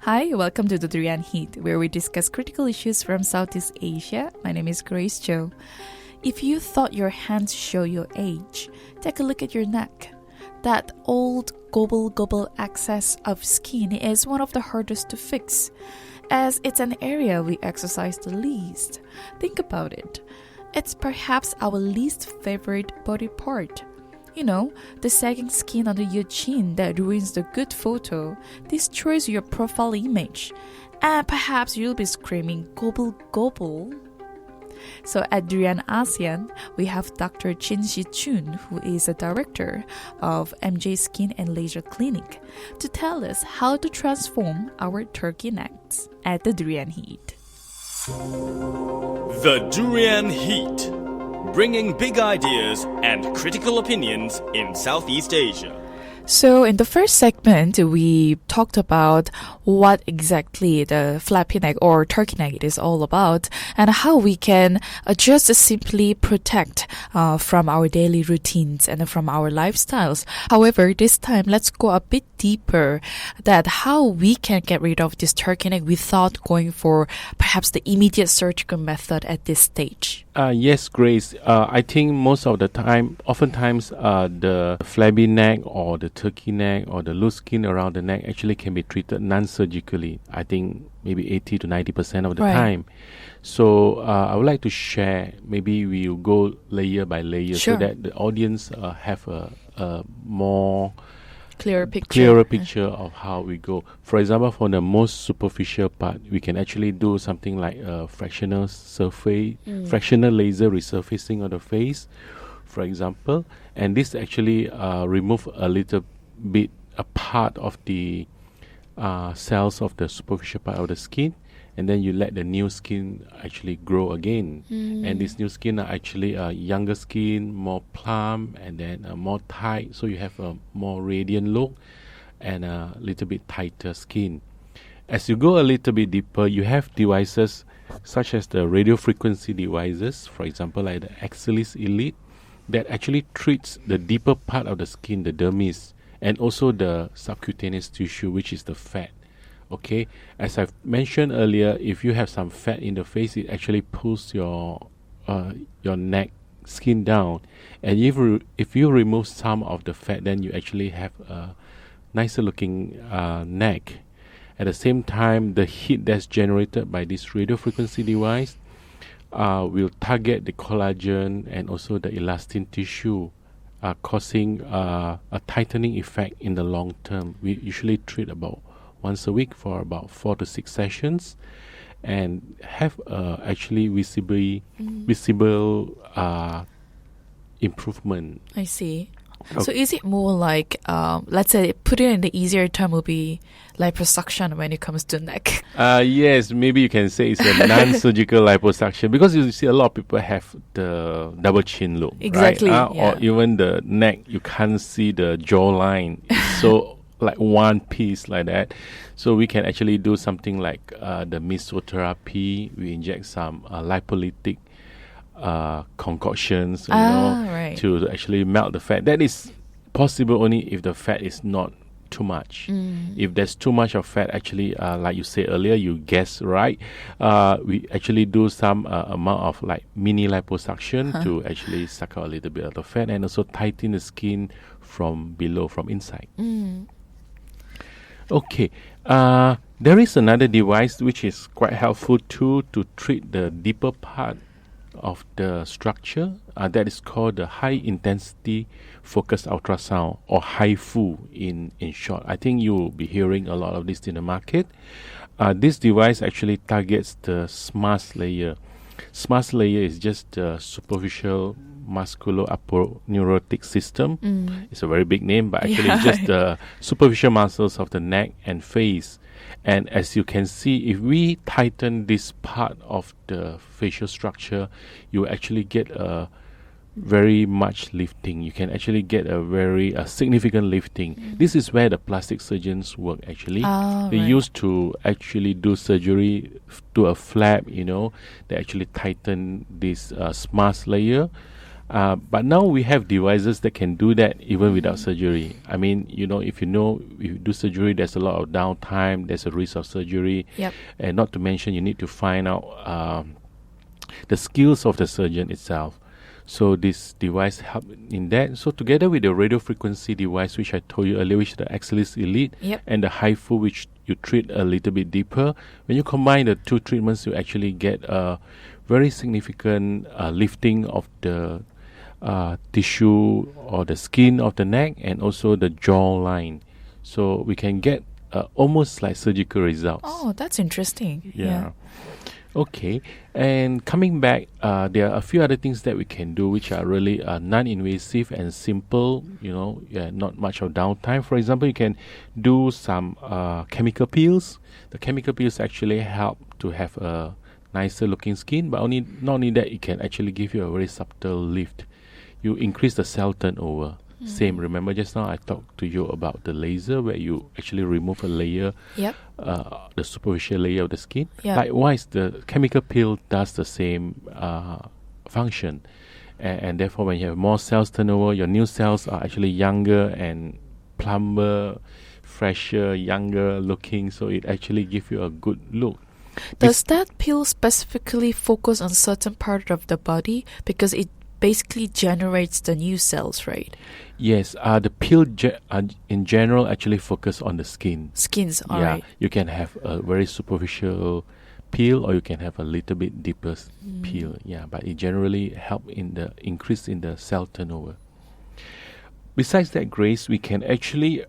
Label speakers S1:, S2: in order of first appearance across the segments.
S1: Hi, welcome to the Durian Heat, where we discuss critical issues from Southeast Asia. My name is Grace Jo. If you thought your hands show your age, take a look at your neck. That old gobble excess of skin is one of the hardest to fix, as it's an area we exercise the least. Think about it. It's perhaps our least favorite body part. You know, the sagging skin under your chin that ruins the good photo, destroys your profile image, and perhaps you'll be screaming gobble. So at Durian ASEAN, we have Dr. Choon, who is the director of MJ Skin and Laser Clinic, to tell us how to transform our turkey necks at the Durian Heat.
S2: The Durian Heat, bringing big ideas and critical opinions in Southeast Asia.
S1: So in the first segment, we talked about what exactly the flappy neck or turkey neck is all about and how we can just simply protect from our daily routines and from our lifestyles. However, this time, let's go a bit deeper that how we can get rid of this turkey neck without going for perhaps the immediate surgical method at this stage.
S3: Yes, Grace. I think most of the time, oftentimes the flabby neck or the turkey neck or the loose skin around the neck actually can be treated non-surgically. I think maybe 80 to 90% of the time. So I would like to share, maybe we'll go layer by layer so that the audience have a more
S1: clearer picture
S3: of how we go. For example, for the most superficial part, we can actually do something like a fractional laser resurfacing of the face, for example. And this actually remove a little bit a part of the cells of the superficial part of the skin, and then you let the new skin actually grow again. And this new skin are actually a younger skin, more plump, and then more tight, so you have a more radiant look and a little bit tighter skin. As you go a little bit deeper, you have devices such as the radio frequency devices, for example like the Axialis Elite, that actually treats the deeper part of the skin, the dermis, and also the subcutaneous tissue, which is the fat. Okay, as I've mentioned earlier, if you have some fat in the face, it actually pulls your neck skin down, and if you remove some of the fat, then you actually have a nicer looking neck. At the same time, the heat that's generated by this radio frequency device will target the collagen and also the elastin tissue, causing a tightening effect in the long term. We usually treat about once a week for about 4 to 6 sessions and have actually visible improvement.
S1: I see. So is it more like, let's say, put it in the easier term would be liposuction when it comes to neck?
S3: Yes, maybe you can say it's a non-surgical liposuction, because you see a lot of people have the double chin look,
S1: exactly,
S3: right? Or even the neck, you can't see the jawline. It's so like one piece like that. So we can actually do something like the mesotherapy. We inject some lipolytic concoctions, to actually melt the fat. That is possible only if the fat is not too much. If there's too much of fat, actually, like you said earlier, you guessed right. We actually do some amount of like mini liposuction to actually suck out a little bit of the fat and also tighten the skin from below, from inside. Okay, there is another device which is quite helpful too to treat the deeper part of the structure. That is called the high intensity focused ultrasound, or HIFU in short. I think you will be hearing a lot of this in the market. This device actually targets the SMAS layer. SMAS layer is just the superficial musculo-aponeurotic system. It's a very big name, but actually it's just the superficial muscles of the neck and face. And as you can see, if we tighten this part of the facial structure, you actually get a very much lifting. You can actually get a very significant lifting. This is where the plastic surgeons work actually. They used to actually do surgery to a flap, they actually tighten this SMAS layer. But now we have devices that can do that even without surgery. I mean, if you do surgery, there's a lot of downtime, there's a risk of surgery.
S1: Yep.
S3: And not to mention, you need to find out the skills of the surgeon itself. So this device helps in that. So together with the radio frequency device, which I told you earlier, which is the Axis Elite,
S1: Yep.
S3: and the HIFU, which you treat a little bit deeper, when you combine the two treatments, you actually get a very significant lifting of the tissue or the skin of the neck and also the jawline. So we can get almost like surgical results.
S1: Oh, that's interesting.
S3: Yeah. Okay, and coming back, there are a few other things that we can do which are really non-invasive and simple, not much of downtime. For example, you can do some chemical peels. The chemical peels actually help to have a nicer looking skin, but not only that, it can actually give you a very subtle lift. You increase the cell turnover. Same, remember just now I talked to you about the laser where you actually remove a layer,
S1: Yep.
S3: the superficial layer of the skin.
S1: Yep.
S3: Likewise, the chemical peel does the same function. And therefore, when you have more cells turnover, your new cells are actually younger and plumper, fresher, younger looking. So it actually gives you a good look.
S1: Does that pill specifically focus on certain part of the body? Because it basically generates the new cells, right?
S3: Yes, the peel in general actually focus on the skin.
S1: Skins, all right.
S3: You can have a very superficial peel or you can have a little bit deeper peel. Yeah, but it generally help in the increase in the cell turnover. Besides that, Grace, we can actually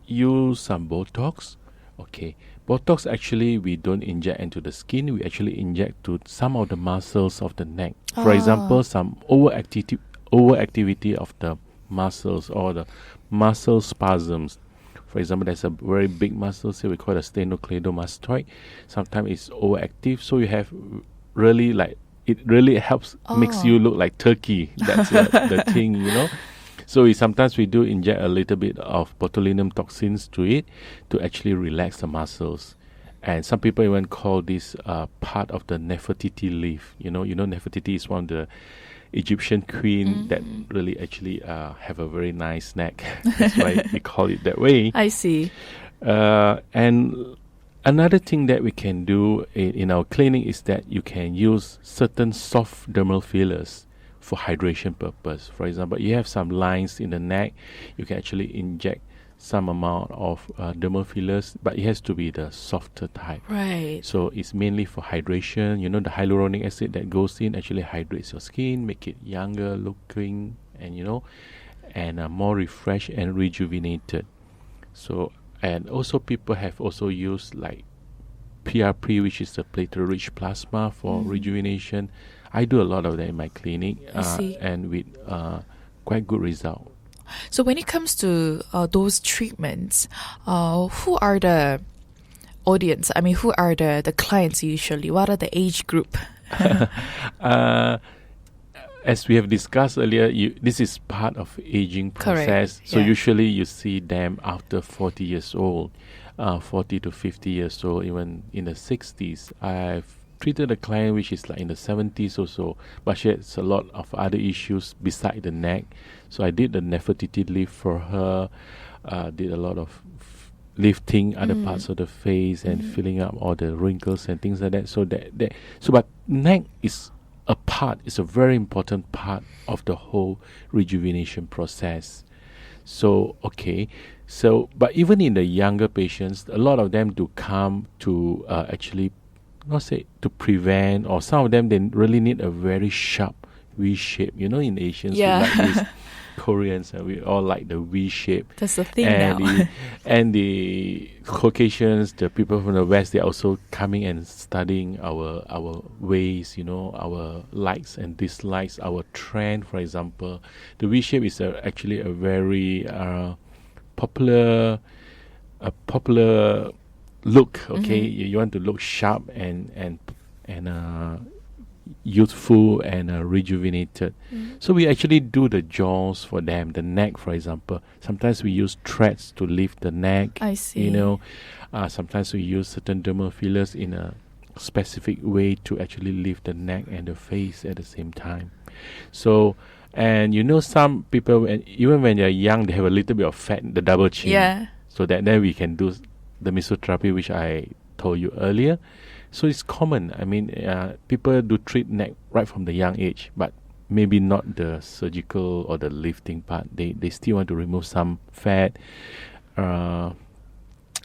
S3: use some Botox. Okay, Botox actually we don't inject into the skin. We actually inject to some of the muscles of the neck. For example, some overactivity of the muscles or the muscle spasms. For example, there's a very big muscle here we call the sternocleidomastoid. Sometimes it's overactive, so you have really it really helps makes you look like turkey. That's the thing, So sometimes we do inject a little bit of botulinum toxins to it to actually relax the muscles. And some people even call this part of the Nefertiti leaf. Nefertiti is one of the Egyptian queen that really actually have a very nice neck. That's why we call it that way.
S1: I see.
S3: And another thing that we can do in our clinic is that you can use certain soft dermal fillers for hydration purpose. For example, you have some lines in the neck, you can actually inject some amount of dermal fillers, but it has to be the softer type.
S1: Right.
S3: So it's mainly for hydration. The hyaluronic acid that goes in actually hydrates your skin, make it younger looking, and more refreshed and rejuvenated. So, and also people have also used like PRP, which is the platelet-rich plasma for rejuvenation. I do a lot of that in my clinic, and with quite good result.
S1: So when it comes to those treatments, who are the audience? I mean, who are the clients usually? What are the age group?
S3: As we have discussed earlier, this is part of aging process.
S1: Correct.
S3: So
S1: Yeah.
S3: usually you see them after 40 years old, 40 to 50 years old, even in the 60s. I've treated a client which is like in the 70s or so, but she has a lot of other issues beside the neck. So I did the Nefertiti lift for her, did a lot of lifting other parts of the face and filling up all the wrinkles and things like that. But neck is a very important part of the whole rejuvenation process. But even in the younger patients, a lot of them do come to actually not say to prevent, or some of them they really need a very sharp V shape. In Asians we like this. Koreans and we all like the V shape.
S1: That's the thing
S3: and
S1: now.
S3: And the Caucasians, the people from the West, they're also coming and studying our ways, our likes and dislikes, our trend. For example, the V shape is actually a very popular look. Okay, you want to look sharp and youthful and rejuvenated. So we actually do the jaws for them, the neck, for example. Sometimes we use threads to lift the neck.
S1: I see.
S3: Sometimes we use certain dermal fillers in a specific way to actually lift the neck and the face at the same time. So, and some people, even when they're young, they have a little bit of fat, the double chin.
S1: Yeah.
S3: So that then we can do the mesotherapy, which I told you earlier. So it's common. I mean, people do treat neck right from the young age, but maybe not the surgical or the lifting part. They still want to remove some fat.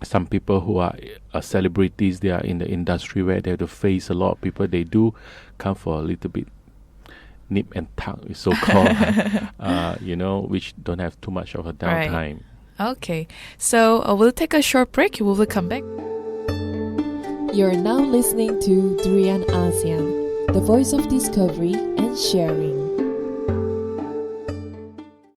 S3: Some people who are celebrities, they are in the industry where they have to face a lot of people. They do come for a little bit nip and tuck, so-called, which don't have too much of a downtime.
S1: Okay, so we'll take a short break. We will come back.
S4: You're now listening to Durian ASEAN, the voice of discovery and sharing.